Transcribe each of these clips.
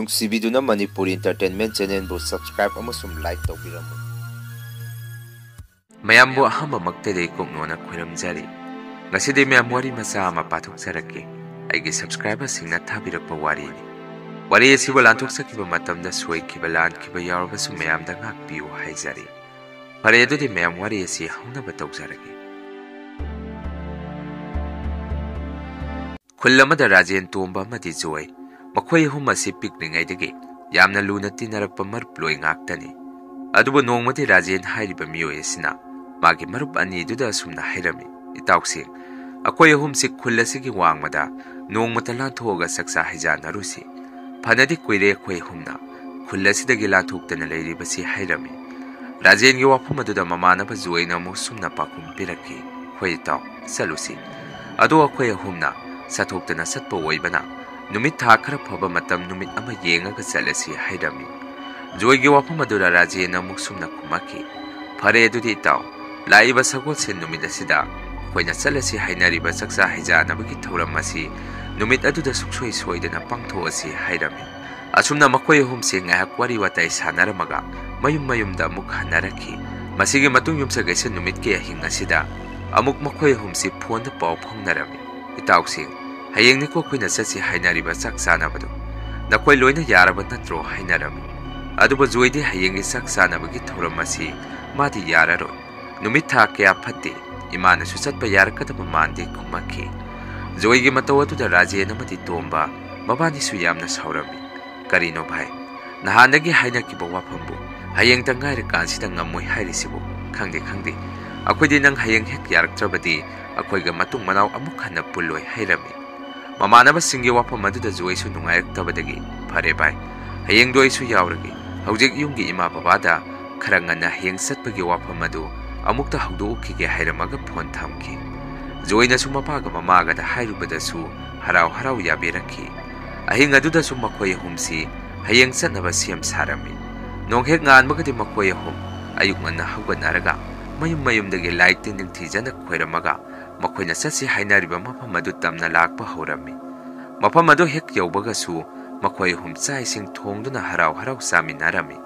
ꯅꯨꯡꯁꯤꯕꯤꯗꯨꯅ Manipur ꯏꯟꯇꯔꯇꯦꯟꯃꯦꯟꯠ ꯆꯦꯅꯦꯜꯕꯨ subscribe ꯑꯃꯁꯨꯡ like ꯇꯧꯕꯤꯔꯝꯃꯨ꯫ ꯃꯌꯥꯝꯕꯨ ꯑꯍꯥꯟꯕꯃꯛꯇꯗꯤ ꯀꯣꯛꯅꯣꯅ ꯈꯣꯏꯔꯝꯖꯔꯤ꯫ ꯉꯁꯤꯗꯤ ꯃꯌꯥꯝ ꯋꯥꯔꯤ ꯃꯆꯥ ꯑꯃ ꯄꯥꯊꯣꯛꯆꯔꯛꯀꯦ꯫ ꯑꯩꯒꯤ ꯁꯕꯁꯀ꯭ꯔꯥꯏꯕꯔꯁꯤꯡꯅ ꯊꯥꯕꯤꯔꯛꯄ ꯋꯥꯔꯤꯅꯤ꯫ ꯋꯥꯔꯤ ꯑꯁꯤꯕꯨ ꯂꯥꯟꯊꯣꯛꯆꯈꯤꯕ ꯃꯇꯝꯗ ꯁꯣꯏꯈꯤꯕ ꯂꯥꯟꯈꯤꯕ ꯌꯥꯎꯔꯕꯁꯨ ꯃꯌꯥꯝꯗ ꯉꯥꯛꯄꯤꯌꯨ ꯍꯥꯏꯖꯔꯤ꯫ ꯐꯔꯦ ꯑꯗꯨꯗꯤ ꯃꯌꯥꯝ ꯋꯥꯔꯤ ꯑꯁꯤ ꯍꯧꯅꯕ ꯇꯧꯖꯔꯒꯦ꯫ ꯈꯨꯜ ꯑꯃꯗ ꯔꯥꯖꯦꯟ, ꯇꯣꯝꯕ ꯑꯃꯗꯤ ꯖꯣꯏ, ꯃꯈꯣꯏ ꯑꯍꯨꯝ ꯑꯁꯤ ꯄꯤꯛꯂꯤꯉꯩꯗꯒꯤ ꯌꯥꯝꯅ ꯂꯨꯅ ꯇꯤꯟꯅꯔꯛꯄ ꯃꯔꯨꯞꯂꯣꯏ ꯉꯥꯛꯇꯅꯤ꯫ ꯑꯗꯨꯕꯨ ꯅꯣꯡꯃꯗꯤ ꯔꯥꯖꯦꯟ ꯍꯥꯏꯔꯤꯕ ꯃꯤꯑꯣꯏ ꯑꯁꯤꯅ ꯃꯥꯒꯤ ꯃꯔꯨꯞ ꯑꯅꯤꯗꯨꯗ ꯑꯁꯨꯝꯅ ꯍꯥꯏꯔꯝꯃꯤ, "ꯏꯇꯥꯎꯁꯤꯡ, ꯑꯩꯈꯣꯏ ꯑꯍꯨꯝꯁꯤ ꯈꯨꯜ ꯑꯁꯤꯒꯤ ꯋꯥꯡꯃꯗ ꯅꯣꯡꯃꯇ ꯂꯥꯟꯊꯣꯛꯑꯒ ꯆꯥꯛꯆꯥ ꯍꯩꯖꯥꯟꯅꯔꯨꯁꯤ꯫ ꯐꯅꯗꯤ ꯀꯨꯏꯔꯦ ꯑꯩꯈꯣꯏ ꯑꯍꯨꯝꯅ ꯈꯨꯜ ꯑꯁꯤꯗꯒꯤ ꯂꯥꯟꯊꯣꯛꯇꯅ ꯂꯩꯔꯤꯕꯁꯤ" ꯍꯥꯏꯔꯝꯃꯤ꯫ ꯔꯥꯖꯦꯟꯒꯤ ꯋꯥꯐꯝ ꯑꯗꯨꯗ ꯃꯃꯥꯟꯅꯕ ꯖꯣꯏꯅ ꯑꯃꯨꯛ ꯁꯨꯝꯅ ꯄꯥꯎꯈꯨꯝ ꯄꯤꯔꯛꯈꯤ, "ꯍꯣꯏ ꯏꯇꯥꯎ, ꯆꯠꯂꯨꯁꯤ꯫ ꯑꯗꯣ ꯑꯩꯈꯣꯏ ꯑꯍꯨꯝꯅ ꯆꯠꯊꯣꯛꯇꯅ ꯆꯠꯄ ꯑꯣꯏꯕꯅ ꯅꯨꯃꯤꯠ ꯊꯥ ꯈꯔ ꯐꯕ ꯃꯇꯝ ꯅꯨꯃꯤꯠ ꯑꯃ ꯌꯦꯡꯉꯒ ꯆꯠꯂꯁꯤ" ꯍꯥꯏꯔꯝꯃꯤ꯫ ꯖꯣꯏꯒꯤ ꯋꯥꯐꯝ ꯑꯗꯨꯗ ꯔꯥꯖꯦꯟꯅ ꯑꯃꯨꯛ ꯁꯨꯝꯅ ꯈꯨꯝꯃꯛꯈꯤ, "ꯐꯔꯦ ꯑꯗꯨꯗꯤ ꯏꯇꯥꯎ, ꯂꯥꯛꯏꯕ ꯁꯒꯣꯜꯁꯦꯟ ꯅꯨꯃꯤꯠ ꯑꯁꯤꯗ ꯑꯩꯈꯣꯏꯅ ꯆꯠꯂꯁꯤ ꯍꯥꯏꯅꯔꯤꯕ ꯆꯥꯛꯆꯥ ꯍꯩꯖꯥꯟꯅꯕꯒꯤ ꯊꯧꯔꯝ ꯑꯁꯤ ꯅꯨꯃꯤꯠ ꯑꯗꯨꯗ ꯁꯨꯡꯁꯣꯏ ꯁꯣꯏꯗꯅ ꯄꯥꯡꯊꯣꯛꯑꯁꯤ" ꯍꯥꯏꯔꯝꯃꯤ꯫ ꯑꯁꯨꯝꯅ ꯃꯈꯣꯏ ꯑꯍꯨꯝꯁꯤ ꯉꯥꯏꯍꯥꯛ ꯋꯥꯔꯤ ꯋꯥꯇꯥꯏ ꯁꯥꯟꯅꯔꯝꯃꯒ ꯃꯌꯨꯝ ꯃꯌꯨꯝꯗ ꯑꯃꯨꯛ ꯍꯟꯅꯔꯛꯈꯤ꯫ ꯃꯁꯤꯒꯤ ꯃꯇꯨꯡ ꯌꯨꯝꯁꯀꯩꯁ ꯅꯨꯃꯤꯠꯀꯤ ꯑꯍꯤꯡ ꯑꯁꯤꯗ ꯑꯃꯨꯛ ꯃꯈꯣꯏ ꯑꯍꯨꯝꯁꯤ ꯐꯣꯟꯗ ꯄꯥꯎ ꯐꯥꯎꯅꯔꯝꯃꯤ꯫ "ꯏꯇꯥꯎꯁꯤꯡ, ꯍꯌꯦꯡꯅꯤꯀꯣ ꯑꯩꯈꯣꯏꯅ ꯆꯠꯁꯤ ꯍꯥꯏꯅꯔꯤꯕ ꯆꯥꯛ ꯆꯥꯅꯕꯗꯨ, ꯅꯈꯣꯏ ꯂꯣꯏꯅ ꯌꯥꯔꯕ ꯅꯠꯇ꯭ꯔꯣ?" ꯍꯥꯏꯅꯔꯝꯃꯤ꯫ ꯑꯗꯨꯕꯨ ꯖꯣꯏꯗꯤ ꯍꯌꯦꯡꯒꯤ ꯆꯥꯛ ꯆꯥꯅꯕꯒꯤ ꯊꯧꯔꯝ ꯑꯁꯤ ꯃꯥꯗꯤ ꯌꯥꯔꯔꯣꯏ, ꯅꯨꯃꯤꯠ ꯊꯥ ꯀꯌꯥ ꯐꯠꯇꯦ, ꯏꯃꯥꯅꯁꯨ ꯆꯠꯄ ꯌꯥꯔꯛꯀꯗꯕ ꯃꯥꯟꯗꯦ ꯈꯨꯝꯃꯛꯈꯤ꯫ ꯖꯣꯏꯒꯤ ꯃꯇꯧ ꯑꯗꯨꯗ ꯔꯥꯖꯦꯟ ꯑꯃꯗꯤ ꯇꯣꯝꯕ ꯃꯕꯥꯅꯤꯁꯨ ꯌꯥꯝꯅ ꯁꯥꯎꯔꯝꯃꯤ꯫ "ꯀꯔꯤꯅꯣ ꯚꯥꯏ, ꯅꯍꯥꯟꯗꯒꯤ ꯍꯥꯏꯅꯈꯤꯕ ꯋꯥꯐꯝꯕꯨ ꯍꯌꯦꯡꯇ ꯉꯥꯏꯔꯀꯥꯟꯁꯤꯗ ꯉꯝꯃꯣꯏ ꯍꯥꯏꯔꯤꯁꯤꯕꯨ? ꯈꯪꯗꯦ ꯑꯩꯈꯣꯏꯗꯤ ꯅꯪ ꯍꯌꯦꯡ ꯍꯦꯛ ꯌꯥꯔꯛꯇ꯭ꯔꯕꯗꯤ ꯑꯩꯈꯣꯏꯒ ꯃꯇꯨꯡ ꯃꯅꯥꯎ ꯑꯃꯨꯛ ꯍꯟꯅ ꯄꯨꯜꯂꯣꯏ" ꯍꯥꯏꯔꯝꯃꯤ꯫ ꯃꯃꯥꯟꯅꯕꯁꯤꯡꯒꯤ ꯋꯥꯐꯝ ꯑꯗꯨꯗ ꯖꯣꯏꯁꯨ ꯅꯨꯡꯉꯥꯏꯔꯛꯇꯕꯗꯒꯤ, "ꯐꯔꯦ ꯚꯥꯏ, ꯍꯌꯦꯡꯗꯣ ꯑꯩꯁꯨ ꯌꯥꯎꯔꯒꯦ꯫ ꯍꯧꯖꯤꯛ ꯌꯨꯝꯒꯤ ꯏꯃꯥ ꯕꯕꯥꯗ ꯈꯔ ꯉꯟꯅ ꯍꯌꯦꯡ ꯆꯠꯄꯒꯤ ꯋꯥꯐꯝ ꯑꯗꯨ ꯑꯃꯨꯛꯇ ꯍꯧꯗꯣꯛꯎꯈꯤꯒꯦ" ꯍꯥꯏꯔꯝꯃꯒ ꯐꯣꯟ ꯊꯝꯈꯤ꯫ ꯖꯣꯏꯅꯁꯨ ꯃꯄꯥꯒ ꯃꯃꯥꯒꯗ ꯍꯥꯏꯔꯨꯕꯗꯁꯨ ꯍꯔꯥꯎ ꯍꯔꯥꯎ ꯌꯥꯕꯤꯔꯛꯈꯤ꯫ ꯑꯍꯤꯡ ꯑꯗꯨꯗꯁꯨ ꯃꯈꯣꯏ ꯑꯍꯨꯝꯁꯤ ꯍꯌꯦꯡ ꯆꯠꯅꯕ ꯁꯦꯝ ꯁꯥꯔꯝꯃꯤ꯫ ꯅꯣꯡꯍꯦꯛ ꯉꯥꯟꯕꯒꯗꯤ ꯃꯈꯣꯏ ꯑꯍꯨꯝ ꯑꯌꯨꯛ ꯉꯟꯅ ꯍꯧꯒꯠꯅꯔꯒ ꯃꯌꯨꯝ ꯃꯌꯨꯝꯗꯒꯤ ꯂꯥꯏ ꯇꯤꯟ ꯅꯤꯡꯊꯤꯖꯅ ꯈꯣꯏꯔꯝꯃꯒ ꯃꯈꯣꯏꯅ ꯆꯠꯁꯤ ꯍꯥꯏꯅꯔꯤꯕ ꯃꯐꯝ ꯑꯗꯨ ꯇꯝꯅ ꯂꯥꯛꯄ ꯍꯧꯔꯝꯃꯤ꯫ ꯃꯐꯝ ꯑꯗꯨ ꯍꯦꯛ ꯌꯧꯕꯒꯁꯨ ꯃꯈꯣꯏ ꯑꯍꯨꯝ ꯆꯥꯛ ꯏꯁꯤꯡ ꯊꯣꯡꯗꯨꯅ ꯍꯔꯥꯎ ꯍꯔꯥꯎ ꯆꯥꯃꯤꯟꯅꯔꯝꯃꯤ꯫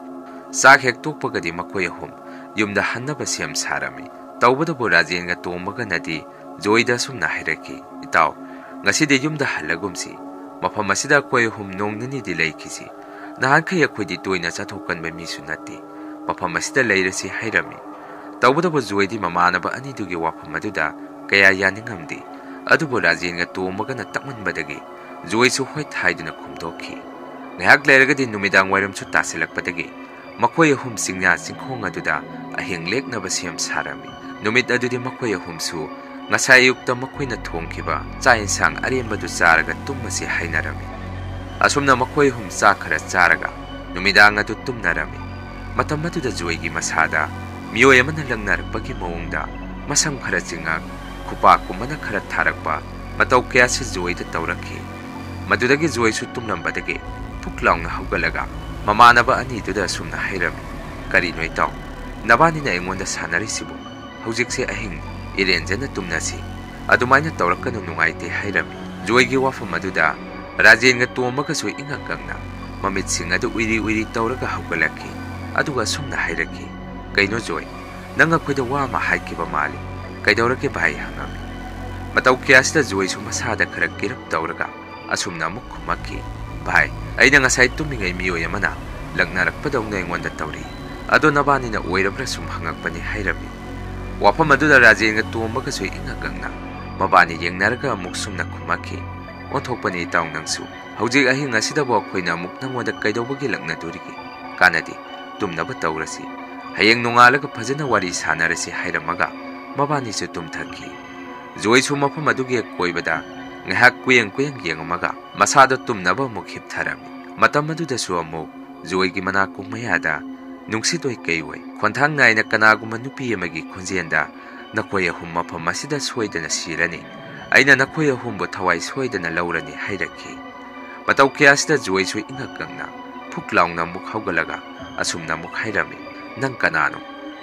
ꯆꯥꯛ ꯍꯦꯛ ꯇꯣꯛꯄꯒꯗꯤ ꯃꯈꯣꯏ ꯑꯍꯨꯝ ꯌꯨꯝꯗ ꯍꯟꯅꯕ ꯁꯦꯝ ꯁꯥꯔꯝꯃꯤ꯫ ꯇꯧꯕꯇꯕꯨ ꯔꯥꯖꯦꯟꯒ ꯇꯣꯝꯕꯒꯅꯗꯤ ꯖꯣꯏꯗ ꯑꯁꯨꯝꯅ ꯍꯥꯏꯔꯛꯈꯤ, "ꯏꯇꯥꯎ, ꯉꯁꯤꯗꯤ ꯌꯨꯝꯗ ꯍꯜꯂꯒꯨꯝꯁꯤ꯫ ꯃꯐꯝ ꯑꯁꯤꯗ ꯑꯩꯈꯣꯏ ꯑꯍꯨꯝ ꯅꯣꯡ ꯅꯤꯅꯤꯗꯤ ꯂꯩꯈꯤꯁꯤ꯫ ꯅꯍꯥꯟꯈꯩ ꯑꯩꯈꯣꯏꯗꯤ ꯇꯣꯏꯅ ꯆꯠꯊꯣꯛꯀꯟꯕ ꯃꯤꯁꯨ ꯅꯠꯇꯦ꯫ ꯃꯐꯝ ꯑꯁꯤꯗ ꯂꯩꯔꯁꯤ" ꯍꯥꯏꯔꯝꯃꯤ꯫ ꯇꯧꯕꯇꯕꯨ ꯖꯣꯏꯗꯤ ꯃꯃꯥꯟꯅꯕ ꯑꯅꯤꯗꯨꯒꯤ ꯋꯥꯐꯝ ꯑꯗꯨꯗ ꯀꯌꯥ ꯌꯥꯅꯤꯡꯉꯝꯗꯦ꯫ ꯑꯗꯨꯕꯨ ꯔꯥꯖꯦꯟꯒ ꯇꯣꯝꯕꯒꯅ ꯇꯛꯃꯟꯕꯗꯒꯤ ꯖꯣꯏꯁꯨ ꯍꯣꯏ ꯍꯥꯏꯗꯨꯅ ꯈꯨꯝꯗꯣꯛꯈꯤ꯫ ꯉꯥꯏꯍꯥꯛ ꯂꯩꯔꯒꯗꯤ ꯅꯨꯃꯤꯗꯥꯡ ꯋꯥꯏꯔꯝꯁꯨ ꯇꯥꯁꯤꯜꯂꯛꯄꯗꯒꯤ ꯃꯈꯣꯏ ꯑꯍꯨꯝ ꯆꯤꯡꯌꯥ ꯆꯤꯡꯈꯣꯡ ꯑꯗꯨꯗ ꯑꯍꯤꯡ ꯂꯦꯛꯅꯕ ꯁꯦꯝ ꯁꯥꯔꯝꯃꯤ꯫ ꯅꯨꯃꯤꯠ ꯑꯗꯨꯗꯤ ꯃꯈꯣꯏ ꯑꯍꯨꯝꯁꯨ ꯉꯁꯥꯏ ꯑꯌꯨꯛꯇ ꯃꯈꯣꯏꯅ ꯊꯣꯡꯈꯤꯕ ꯆꯥꯛ ꯏꯟꯁꯥꯡ ꯑꯔꯦꯝꯕꯗꯨ ꯆꯥꯔꯒ ꯇꯨꯝꯃꯁꯤ ꯍꯥꯏꯅꯔꯝꯃꯤ꯫ ꯑꯁꯨꯝꯅ ꯃꯈꯣꯏ ꯑꯍꯨꯝ ꯆꯥꯛ ꯈꯔ ꯆꯥꯔꯒ ꯅꯨꯃꯤꯗꯥꯡ ꯑꯗꯨ ꯇꯨꯝꯅꯔꯝꯃꯤ꯫ ꯃꯇꯝ ꯑꯗꯨꯗ ꯖꯣꯏꯒꯤ ꯃꯁꯥꯗ ꯃꯤꯑꯣꯏ ꯑꯃꯅ ꯂꯪꯅꯔꯛꯄꯒꯤ ꯃꯑꯣꯡꯗ ꯃꯁꯝ ꯈꯔ ꯆꯤꯡꯉꯛ, ꯈꯨꯄꯥꯛꯀꯨꯝꯕꯅ ꯈꯔ ꯊꯥꯔꯛꯄ ꯃꯇꯧ ꯀꯌꯥꯁꯤ ꯖꯣꯏꯗ ꯇꯧꯔꯛꯈꯤ꯫ ꯃꯗꯨꯗꯒꯤ ꯖꯣꯏꯁꯨ ꯇꯨꯝꯂꯝꯕꯗꯒꯤ ꯐꯨꯛ ꯂꯥꯎꯅ ꯍꯧꯒꯠꯂꯒ ꯃꯃꯥꯟꯅꯕ ꯑꯅꯤꯗꯨꯗ ꯑꯁꯨꯝꯅ ꯍꯥꯏꯔꯝꯃꯤ, "ꯀꯔꯤꯅꯣ ꯏꯇꯥꯎ, ꯅꯕꯥꯅꯤꯅ ꯑꯩꯉꯣꯟꯗ ꯁꯥꯟꯅꯔꯤꯁꯤꯕꯨ? ꯍꯧꯖꯤꯛꯁꯦ ꯑꯍꯤꯡ, ꯏꯔꯦꯟꯖꯅ ꯇꯨꯝꯅꯁꯤ꯫ ꯑꯗꯨꯃꯥꯏꯅ ꯇꯧꯔꯛꯀꯅꯨ, ꯅꯨꯡꯉꯥꯏꯇꯦ" ꯍꯥꯏꯔꯝꯃꯤ꯫ ꯖꯣꯏꯒꯤ ꯋꯥꯐꯝ ꯑꯗꯨꯗ ꯔꯥꯖꯦꯟꯒ ꯇꯣꯝꯕꯒꯁꯨ ꯏꯉꯛ ꯉꯛꯅ ꯃꯃꯤꯠꯁꯤꯡ ꯑꯗꯨ ꯎꯏꯔꯤ ꯎꯏꯔꯤ ꯇꯧꯔꯒ ꯍꯧꯒꯠꯂꯛꯈꯤ꯫ ꯑꯗꯨꯒ ꯑꯁꯨꯝꯅ ꯍꯥꯏꯔꯛꯈꯤ, "ꯀꯩꯅꯣ ꯖꯣꯏ, ꯅꯪ ꯑꯩꯈꯣꯏꯗ ꯋꯥ ꯑꯃ ꯍꯥꯏꯈꯤꯕ ꯃꯥꯜꯂꯤ꯫ ꯀꯩꯗꯧꯔꯒꯦ ꯚꯥꯏ?" ꯍꯪꯉꯝꯃꯤ꯫ ꯃꯇꯧ ꯀꯌꯥꯁꯤꯗ ꯖꯣꯏꯁꯨ ꯃꯁꯥꯗ ꯈꯔ ꯀꯤꯔꯞ ꯇꯧꯔꯒ ꯑꯁꯨꯝꯅ ꯑꯃꯨꯛ ꯈꯨꯝꯃꯛꯈꯤ, "ꯚꯥꯏ, ꯑꯩꯅ ꯉꯁꯥꯏ ꯇꯨꯝꯃꯤꯉꯩ ꯃꯤꯑꯣꯏ ꯑꯃꯅ ꯂꯛꯅꯔꯛꯄꯗꯧꯅ ꯑꯩꯉꯣꯟꯗ ꯇꯧꯔꯤ꯫ ꯑꯗꯣ ꯅꯕꯥꯅꯤꯅ ꯑꯣꯏꯔꯕ꯭ꯔꯥ ꯁꯨꯝ ꯍꯪꯉꯛꯄꯅꯤ" ꯍꯥꯏꯔꯝꯃꯤ꯫ ꯋꯥꯐꯝ ꯑꯗꯨꯗ ꯔꯥꯖꯦꯟꯒ ꯇꯣꯝꯕꯒꯁꯨ ꯏꯉꯛ ꯉꯛꯅ ꯃꯕꯥꯅꯤ ꯌꯦꯡꯅꯔꯒ ꯑꯃꯨꯛ ꯁꯨꯝꯅ ꯈꯨꯝꯃꯛꯈꯤ, "ꯑꯣꯟꯊꯣꯛꯄꯅꯤ ꯏꯇꯥꯎ ꯅꯪꯁꯨ꯫ ꯍꯧꯖꯤꯛ ꯑꯍꯤꯡ ꯑꯁꯤꯗꯕꯨ ꯑꯩꯈꯣꯏꯅ ꯑꯃꯨꯛ ꯅꯪꯉꯣꯟꯗ ꯀꯩꯗꯧꯕꯒꯤ ꯂꯛꯅꯗꯣꯔꯤꯒꯦ? ꯀꯥꯟꯅꯗꯦ, ꯇꯨꯝꯅꯕ ꯇꯧꯔꯁꯤ꯫ ꯍꯌꯦꯡ ꯅꯣꯡꯉꯥꯜꯂꯒ ꯐꯖꯅ ꯋꯥꯔꯤ ꯁꯥꯟꯅꯔꯁꯤ" ꯍꯥꯏꯔꯝꯃꯒ ꯃꯕꯥꯅꯤꯁꯨ ꯇꯨꯝꯊꯈꯤ꯫ ꯖꯣꯏꯁꯨ ꯃꯐꯝ ꯑꯗꯨꯒꯤ ꯑꯀꯣꯏꯕꯗ ꯉꯥꯏꯍꯥꯛ ꯀꯨꯌꯦꯡ ꯌꯦꯡꯉꯝꯃꯒ ꯃꯁꯥꯗꯣ ꯇꯨꯝꯅꯕ ꯑꯃꯨꯛ ꯍꯤꯞꯊꯔꯝꯃꯤ꯫ ꯃꯇꯝ ꯑꯗꯨꯗꯁꯨ ꯑꯃꯨꯛ ꯖꯣꯏꯒꯤ ꯃꯅꯥꯀꯣꯡ ꯃꯌꯥꯗ ꯅꯨꯡꯁꯤꯠ ꯑꯣꯏ ꯀꯩ ꯑꯣꯏ ꯈꯣꯟꯊꯥꯡ ꯅꯥꯏꯅ ꯀꯅꯥꯒꯨꯝꯕ ꯅꯨꯄꯤ ꯑꯃꯒꯤ ꯈꯣꯟꯖꯦꯜꯗ, "ꯅꯈꯣꯏ ꯑꯍꯨꯝ ꯃꯐꯝ ꯑꯁꯤꯗ ꯁꯣꯏꯗꯅ ꯁꯤꯔꯅꯤ꯫ ꯑꯩꯅ ꯅꯈꯣꯏ ꯑꯍꯨꯝꯕꯨ ꯊꯋꯥꯏ ꯁꯣꯏꯗꯅ ꯂꯧꯔꯅꯤ" ꯍꯥꯏꯔꯛꯈꯤ꯫ ꯃꯇꯧ ꯀꯌꯥꯁꯤꯗ ꯖꯣꯏꯁꯨ ꯏꯉꯛ ꯉꯛꯅ ꯐꯨꯛ ꯂꯥꯎꯅ ꯑꯃꯨꯛ ꯍꯧꯒꯠꯂꯒ ꯑꯁꯨꯝꯅ ꯑꯃꯨꯛ ꯍꯥꯏꯔꯝꯃꯤ, "ꯅꯪ ꯀꯅꯥꯅꯣ?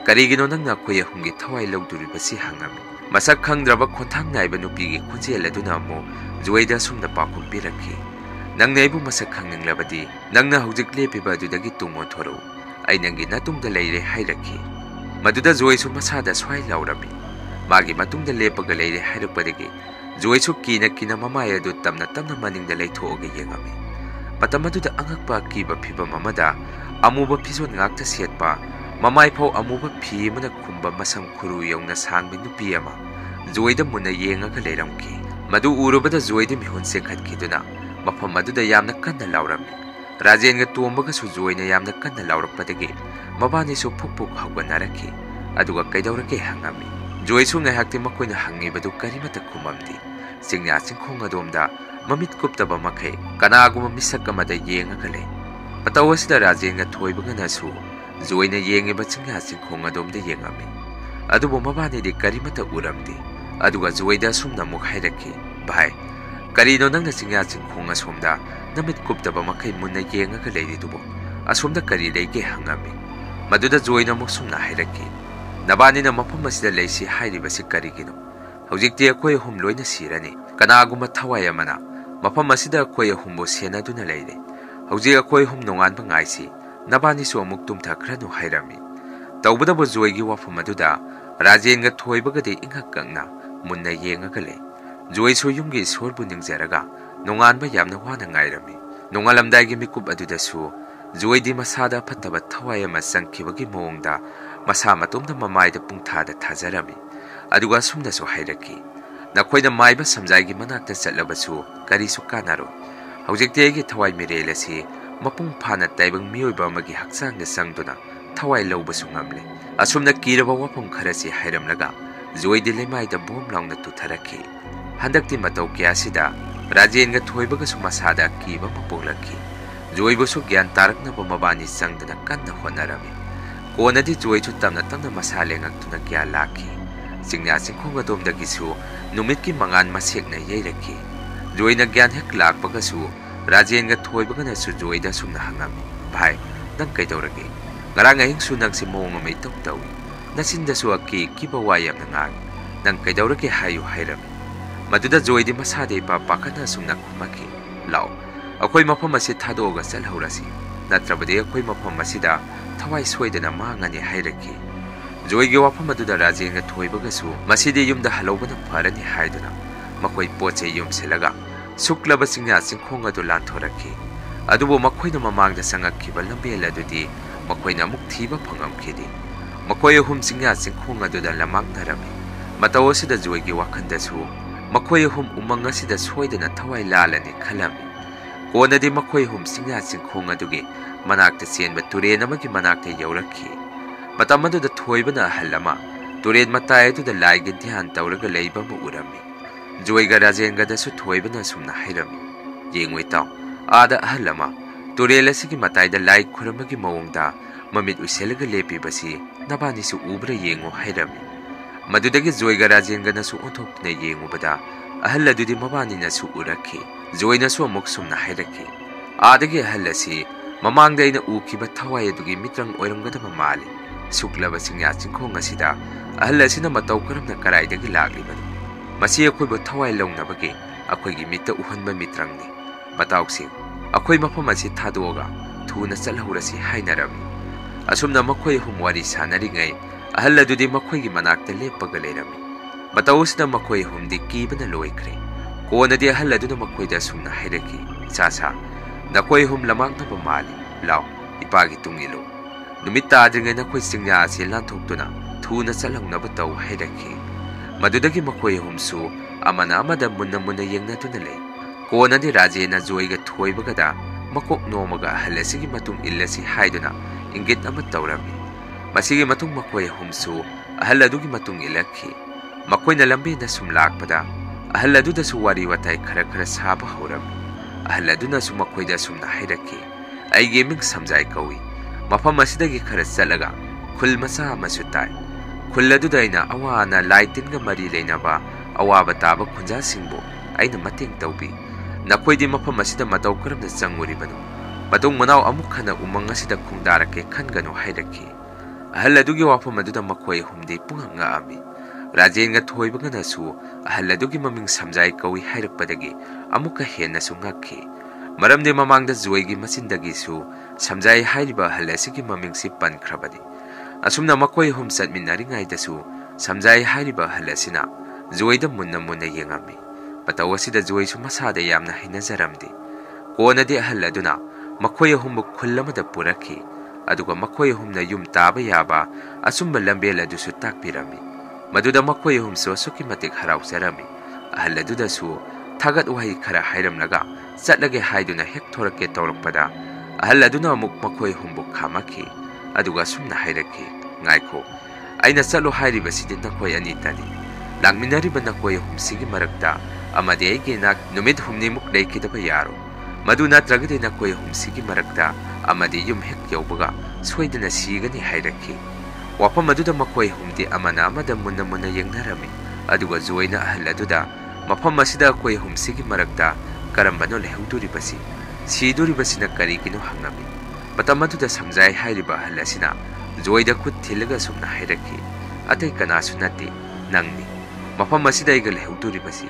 ꯀꯔꯤꯒꯤꯅꯣ ꯅꯪꯅ ꯑꯩꯈꯣꯏ ꯑꯍꯨꯝꯒꯤ ꯊꯋꯥꯏ ꯂꯧꯗꯣꯔꯤꯕꯁꯤ?" ꯍꯪꯉꯝꯃꯤ꯫ ꯃꯁꯛ ꯈꯪꯗ꯭ꯔꯕ ꯈꯣꯟꯊꯥꯡ ꯅꯥꯏꯕ ꯅꯨꯄꯤꯒꯤ ꯈꯣꯟꯖꯦꯜ ꯑꯗꯨꯅ ꯑꯃꯨꯛ ꯖꯣꯏꯗ ꯑꯁꯨꯝꯅ ꯄꯥꯎꯈꯨꯝ ꯄꯤꯔꯛꯈꯤ, Nangna aibu masak khangnglabadi nangna hojik lepiba adudagi tungon thoru ai nangi natungda leire hairaki maduda Joy su masada swai laurami magi matungda lepaga leire hairapadagi Joy su kina mamaya adu tamna maningda leithoga yengami matam aduda angakpa kiba phiba mamada amuba phizon ngakta setpa mamai phau amuba phi mana khumba masam khuru yongna sangbi nupi ama Joy da munna yengaga leiramki madu urubada Joy da mihun se khatkiduna mafam aduda yamna kanna laurami Rajen ga tombaga su Joy na yamna kanna laurappadagi mabani su phuk hawganaraki aduga kaidawrake hangami Joy su ngahakti makoina hangibadu karimata khumamdi singya singkhong adomda mamit kuptaba makai kanaguma misak amada yengaga lei patawasida Rajen ga thoibaga nasu Joy na yengiba singya singkhong adomda yengami adubo mabani di karimata uramdi aduga Joy da sumna muk hairaki bhai Karino nangna singya singkhong asomda namit kuptaba makai munna yengaga leiridubo asomda kari leige hangami maduda Joy na muk sumna hairaki nabani na mafam asida leisi hairibasi karigino hojikti akoi hum loina sirani kanaguma thawai amana mafam asida akoi humbo senaduna leire hojik akoi hum nonganba ngaisi nabani su amuk tumthakranu hairami tawbadabo Joy gi wafam aduda Rajen ga thoibagade ingakangna munna yengaga lei Joy su yumgi sorbu ningjaraga nonganba yamna wana ngairami nongalamdagi mikup adudasu Joy di masada phattaba thawai ama sangkhibagi mawngda masa matumda mamaida pungthada thajarami aduga sumda su hairaki nakhoina maiba samjaigi manakta chatlabasu karisu kanaro hojikte thawai mirelasi mapung phana taibang miyoiba amagi hakchangda sangduna thawai lawbasu ngamle asumna kiraba wapam kharasi hairamlaga Joy di lemaida bom laungna tutharaki handakti matau kyasida Rajen ga thoibaga su masada kiba mapoglaki Joy bu su gyan tarakna mabani sangdana kanna honarami konadi Joy chu tamna masale ngakuna kya laki singya singkhong adomdagi su numitki mangan masekna yeiraki Joy na gyan hek lakpaga su Rajen ga thoibaga na su Joy da sumna hangami bhai nang kaidawrage ngarang ahing su nang si mawng amay tawtawi nasinda su aki kiba wayam na ngang nang kaidawrage hayu hairami maduda Joy di masada ipa pakana sumna kumaki lao akoi mafam asi thadoga chalhaurasi natrabadi akoi mafam asida thawai soidana mangani hairaki Joy gi wafam aduda Rajen ga thoibaga su masidi yumda halobana pharani haiduna makoi poche yumselaga suklaba singya singkhong adu lanthoraki adubo makoina mamangda sangakkiba lambel adudi makoina amuk thiba phangamkhidi makoi hum singya singkhong aduda lamangnarami mataw asida Joy gi wakhanda su makoi hum umang asida soidana thawai lalani khalami konadi makoi hum singya singkhong adugi manakta senba turen amagi manakta yaurakhi matam aduda thoibana halama turen matai aduda laigi dhyan tawraga leiba mu urami Joy ga Rajen ga dasu thoibana sumna hairami yengoi taw ada halama turel asigi matai da lai khuramagi mawngda mamit uselaga lepi basi nabani su ubra yengo hairami madudagi Joy ga Rajen ga nasu onthokna yengo bada ahal adudi mabani nasu urakhi Joy nasu amuk sumna hairaki adagi ahal asi mamangda ina ukiba thawai adugi mitrang oiramgadaba mali suklaba singya singkhong asida ahal asina mataw karamna karaidagi laglibani masi akoiba thawai lawnabagi akoigi mitta uhanba mitrangni matawsi akoi mafam asi thadoga thuna chalhaurasi hainarami asumna makoi hum wari sanaringai ahal adudi makoigi manakta lepaga leirami matawsina makoi humdi kibana loikre konadi ahal aduna makoida sumna hairaki sasa nakoi hum lamangna mali law ipagi tungilo numita adringai nakoi singya asi lanthoktuna thuna chalhangnaba taw hairaki madudagi makoi humsu amana amada munna yengnatuna lei konadi Rajen Joy ga thoibagada makok nomaga halasigi matung illasi haiduna ingit ama tawrami masigi matung makoi humsu ahal adugi matung ilakhi makoina lambi na sumlakpada ahal aduda su wari watai khara saba horami ahal aduna su makoida sumna hairaki ai gaming samjai kawi mafam asidagi khara chalaga khul masa masutai khul aduda ina awana laitin ga mari leinaba awaba taba khunja singbo aina mateng tawbi nakoidi mafam asida mataw karamna changuribanu madung manaw amuk khana umang asida khungdarake khanganu hairaki ahal adugi wafam aduda makoi humdi punganga ami Rajen ga thoibaga nasu ahal adugi maming samjai kawi hairakpadagi amuka henna su ngakhi Maramde mamangda Zoigi Masindagisu, Samjai Haiba Halesiki Mamingsi Pankrabadi. Asumna Makoi Hum Satminaringai dasu, Samjai Haiba Halesina, Zoida Munna Munna Yangami. Patawasi the Zoisu Masada Yamna Hinazaramdi. Kona de Haladuna, Makoi Humbu Kulamada Puraki, Aduga Makoi Humna Yum Taba Yaba, Asumba Lambela dusu tak pirami. Maduda Makoi Hum so Sukimatic Harau Sarami, Ahaladuda su, Tagat Wahi Kara Hiram Laga, Satlage Haiduna Hectorake Torpada, Ahaladuna Muk Makoi Humbu Kamaki, Aduga Sumna Hairaki, Naiko, Aina Salo Hairi Basidin Nakoi Anitadi, Langminari Banakoi Hum Sigi Marakta, Amade Ginak, Numid Humnimuk Lake Bayaro, Maduna Tragedi Nakoi Hum Sigi Marakta, Amadi Yum Hek Yobuga, Sweden Sigani Hairaki. Wapa Maduda Makoi Humdi Amanama the Muna Muna Yangarami, Aduga Zoina Ahaladuda, Mapamasida Koi Hum Sigi Marakta, Karambano Lehuduribasi, Siduribasina Karikino Hangami, Matamadu the Samjai Hairiba Halasina, Zoida could Tilaga Sumna Hairaki, Atekana Sunati, Nangni, Mapamasida Eagle Huduribasi,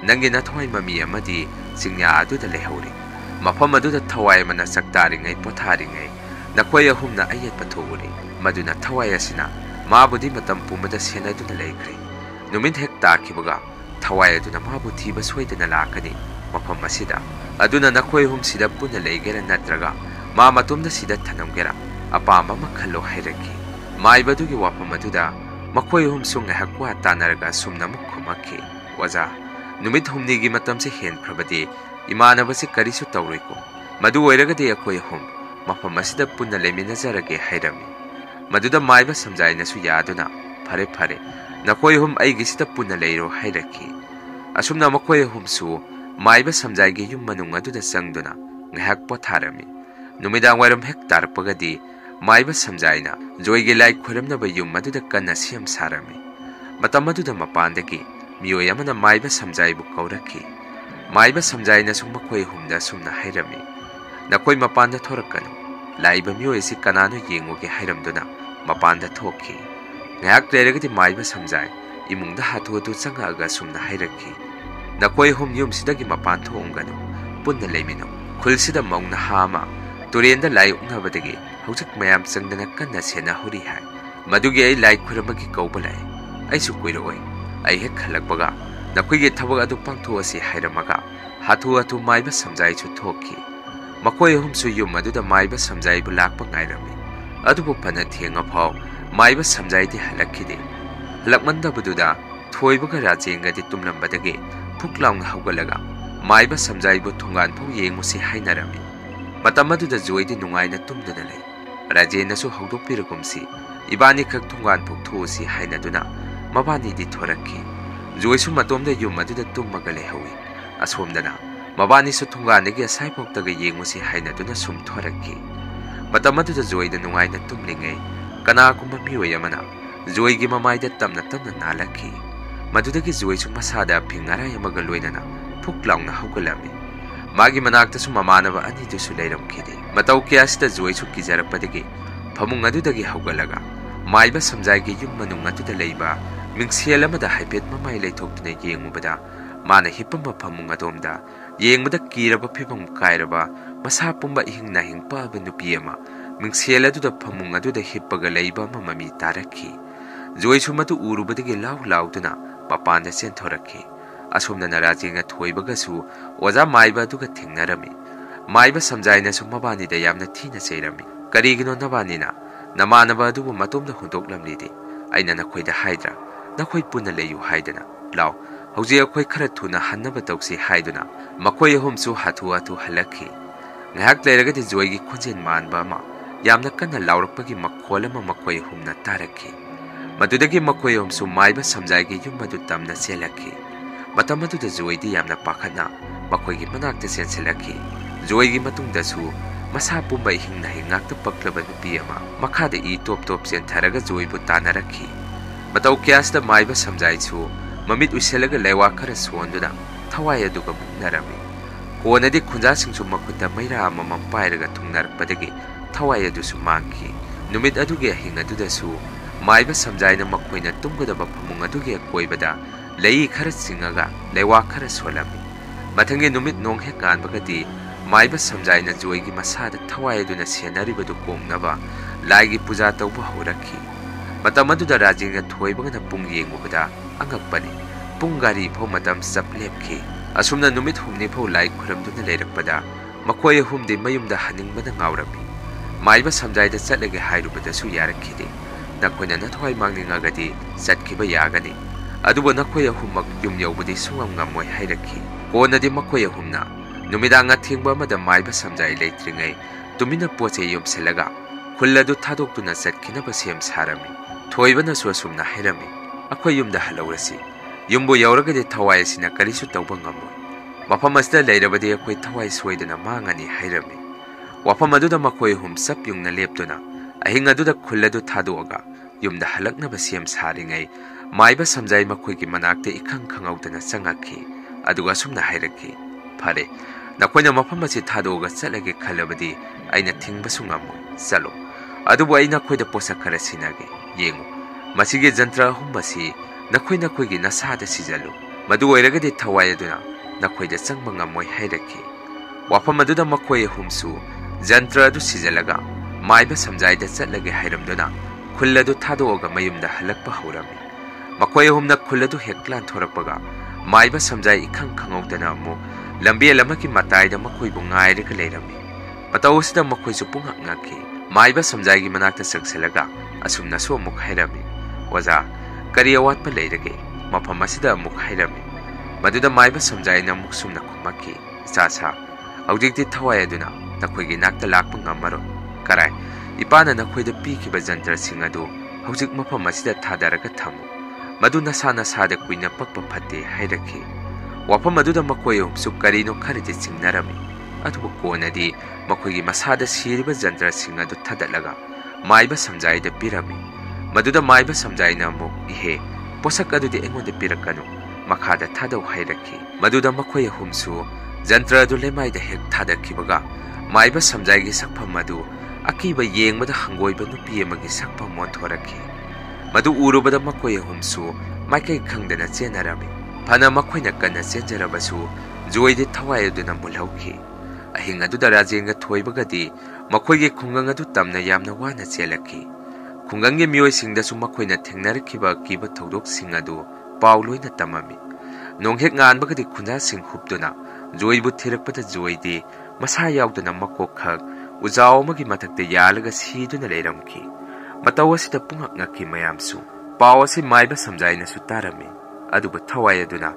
Nangina Toy Mami Amadi, Singya Adu the Lehori, Mapamadu the Tawai Mana Saktaring a Potaring a, Nakoya Humna Ayat Paturi. Maduna Tawayasina, Mabudi Matampumada Sena to the lake. Numin Hecta Kibuga, Tawaya to the Mabuti was waiting a lakani, Mapamasida, Aduna Nakoi hum Sida Puna Lager and Natraga, Mamatum the Sida Tanamgera, Apama Makalo Hiraki, Mai Badugi Wapamaduda, Makoi hum Sung Hakwa Tanaraga Sumnamukumaki, Waza, Numit hum Nigi Matamsi Hen Prabadi, Imana was a Karisu Tauriko, Madu Eragade Akoi hum, Mapamasida Puna Lemina Zarage Hirami. Maduda Maiba Samjai Nasu Yaduna, Pare Pare, Nakoi hum Aigisita Puna Leiro Hairaki. Asumna Makoi hum su, Maiba Samjai Yum Manunga to the Sangduna, Ngahak Potarami. Numida Waram Hectar Pagadi, Maiba Samjaina, Joigi like Kuramna Yum Madu the Kanasiam Sarami. Matamadu the Mapandaki, Mioyamana Maiba Samjai Bukauraki. Maiba Samjai Nasumakoi hum da Sumna Hairami. Nakoi Mapanda Torakano. Laiba Mioisi Kanano Yengoke Hiramduna, Mapanda Toki. Ngak Deragati Maiba Samjai, Imunda Hatu to Sangaga Sumna Hiraki. Nakoi hum Yum Sidagi Mapanto Ungano, Punda Lemino, Kulsida Mong Hama, Turienda Lai Ungabadagi, Hosak Mayam Sangana Kana Sena Hurihai, Madugi like Kuramaki Gobalai. I suquiroi, I hek Halakbaga, Nakui Tawaga to Pantuasi Hiramaga, Hatu to Maiba Samjai to Toki. Makoi hum su yum Maduda Maiba Samjai Bulakpa Nairami. Adubu Panatiang of how Maiba Samjai de Halakidi. Lakmanda Bududa, Toibuga Razinga de Tumlambadagi, Puklang Hogalaga, Maiba Samjai Butungan Pu Yemusi Hainarami. Matamadu the Zoidi Nungaina Tumdunale. Rajena so Hodo Piragumsi, Ibani Kaktungan Puktusi Hainaduna, Mabani di Toraki. Zoisu Matom the Yum Maduda Tumagalehowi, as Homdana. Mabani so Tunganigi a Saipok the Yemusi Hainaduna Sum Toraki. Matamadu the Zoid the Nungaina Tumlinge, Kanakuma Yamana, Zoigi Mamai the Tamna Tamna Nalaki. Madudaki Zoisu Masada Pingara Yamagaluinana, Puklang Hogalami. Magi Manakta Sumamanava Ani to Sulayam Kidi. Mataukias the Zoisu Kizara Padigi, Pamungadudagi Hogalaga, Maiba Samjagi Yum Manunga to the Leba, Minxielama the Hypet Mamai lay talk to the Yangubada, Mana Hipama Pamungadomda. Yeng with the Kiraba Pipam Kairaba, Masapumba Hing Nahing Pab and Nupiema, Minxiela to the Pamunga to the Hippagaleba Mamami Taraki. Zoisuma to Urubadi Lautuna, Papanda Centoraki. As from the Narajing at Toibagasu, was a Maiba to get Tingarami. Maiba Samjaina Sumabani the Yamna Tina Serami, Karigino Navanina, Namanaba do Matum the Hundoklam Lidi, Ainana Quay the Hydra, Nakoy Punale you Hydana, Lau. Hausia Quay Karatuna Hanabatoxi Haiduna, Makoi Homsu Hatuatu Halaki. Ngak Leragati Zoigi Kunzin Man Bama, Yamnakana Laurapagi Makolama Makoi Humna Taraki. Madudagi Makoi Homsu Maiba Samjagi Yumadutamna Selaki. Matamadu the Zoidi Yamna Pakana, Makoigi Manak the Senselaki. Zoigi Matung Dasu, Masapumba Hing Nahingak the Paklaban Piama, Makada E Top Tops and Taraga Zoibutanaraki. Mataukias the Maiba Samjaisu. Mamit Uselaga Lewakara Swanduna, Tawaya Duga Narami. Konadi Kunjasing Sumakuta Maira Mamam Pairaga Tungnar Padagi, Tawaya du Sumanki, Numit Adugia Hinga Dudasu, Maiba Samjaina Makwina Tunguda Pamungadugia Koibada, Lei Karasingaga, Lewakara Swalami. Matangi Numit Nong Hekan Bagadi, माइबा समजाइना जोइगी मसादा थवायदुना सेनरिबदु कोंगनबा लाइगी पूजा तौबा हौरखी मतम अदुदा राजेंगा थोइबगना पुंग येंगुबदा अंगकपनि पुंग गारी फौ मतम सप्लेपखी असुमना नुमित हुमनि फौ लाई खुरमदुना लेरकपदा मखोय हुमदि मयुमदा हनिंगबदा ngawrami माइबा समजाइदा चटलगे हाइरुबदसु यारखिदे नखोइना नथवाइ मांगनिंगागदि चटखिबा यागनि अदुबो नखोय हुमक yum यौबदि सुंगम ngamoi हाइरखि कोनदि मखोय Humna नुमिदांगा थिंगबा मदा माइबा समजाइ लेत्रिङै तुमिना पोचे युमसेलगा खुल्लदु थादोक्तुना चटखिनबा same सारमी थोइबनसु असुमना हाइरमी अखोय युमदा हलौरसि युमबो यौरगदि थवाइ सिना करिसु तौबा ngamoi मफम असदा लेरबदि अखोय थवाइ सोइदना मांगनि हाइरमी वफम अदुदा मखोय हुम सप युंगना लेप्तुना अहिंग अदुदा खुल्लदु थादोगा युमदा हलकनबा सेम सारिङै माइबा समजाइ मखोयगी मनाक्ते इखंग खंगौदना चंगखि अदुगा सुमना हाइरखि फरे नखोइना मफम असि थादोगा चलगे खलबदि आइना थिंगबसु ngamoi चलो अदुबो आइना खोइदा पोसा खरा सिनागे येंगु मसिगे जंत्र हुमबसि नखोइगी नसादा सिजलु मदु ओइरगदि थवाइ अदुना नखोइदा चंगबा ngamoi हाइरखि वफम अदुदा मखोय हुमसु जंत्र अदु सिजलगा माइबा समजाइदा चटलगे हाइरमदुना खुल्लदु थादोगा मयुमदा हलकपा हौरमी मखोय हुमना खुल्लदु हेक्लान थोरकपगा माइबा समजाइ इखंग खंगौदना अमु लंबियल अमकी मताइदा मखोयबु ngairega लेरमी मतौसिदा मखोयसु पुंगक ngakhi माइबा समजाइगी मनाक्ता सकसेलगा असुमनासु अमुक हाइरमी ओजा करी अवातपा लेरगे मफम असिदा अमुक हाइरमी मदुदा माइबा समजाइना अमुक सुमना खुमकी चाचा हौजिक्ति थवाइ अदुना नखोयगी नाक्ता लाक्पा ngamaro कराय इपाना नखोयदा पीखिबा जंत्रसिंग अदु हौजिक मफम असिदा थादारगा थमु मदु नसा नसादा कुइना पक्पा फते हाइरखि वफम अदुदा मखोय हुमसु करिनो खरदि चिंगनरमी अदुबु कोनदि मखोयगी मसादा सिरिबा जंत्रसिंग अदु थदलगा माइबा समजाइदा पिरमी मदुदा माइबा समजाइना अमु इहे पोसक अदुदि एंगोदि पिरकनु मखादा थादौ हाइरखि मदुदा मखोय हुमसु जंत्र अदु लेमाइदा हेक थादखिबगा माइबा समजाइगी सकफम अदु अकीबा येंगबदा हंगोइबा नुपि अमगी सकफम मोनथोरखि मदु उरुबदा मखोय हुमसु माइकै खंगदना चेनरमी फना मखोइना कन्ना चेंजरबसु जोइदि थवाइ अदुना मुलहौखि अहिंग अदुदा राजेंगा थोइबगदि मखोयगी खुंगंग अदु तमना यामना वाना चेलखि खुंगंगी मियोइसिंगदसु मखोइना थेंगनरखिबा किबा थौदोकसिंग अदु पाउ लोइना तममी नोंहेक nganbagadi खुंजासिंग हुबदुना जोइबु थिरकपदा जोइदि मसा याउदना मकोक खक उजाव अमगी मथक्ते यालगा सिदुना लेरमखि मतौ असिदा पुंगक ngakhi mayamsu पाउ असि माइबा समजाइनासु तारमी अदुबु थवाइ अदुना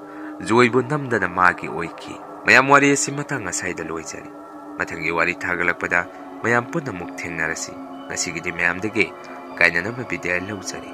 जोइबु नमदना मागी ओइखि मयाम वारी असि मतंग साइदा लोइजरी मथंगी वारी थागलकपदा मयाम पुनमुक थेंगनरसि ngasiगidi मयामदगे काइननबा बिदे लौजरी।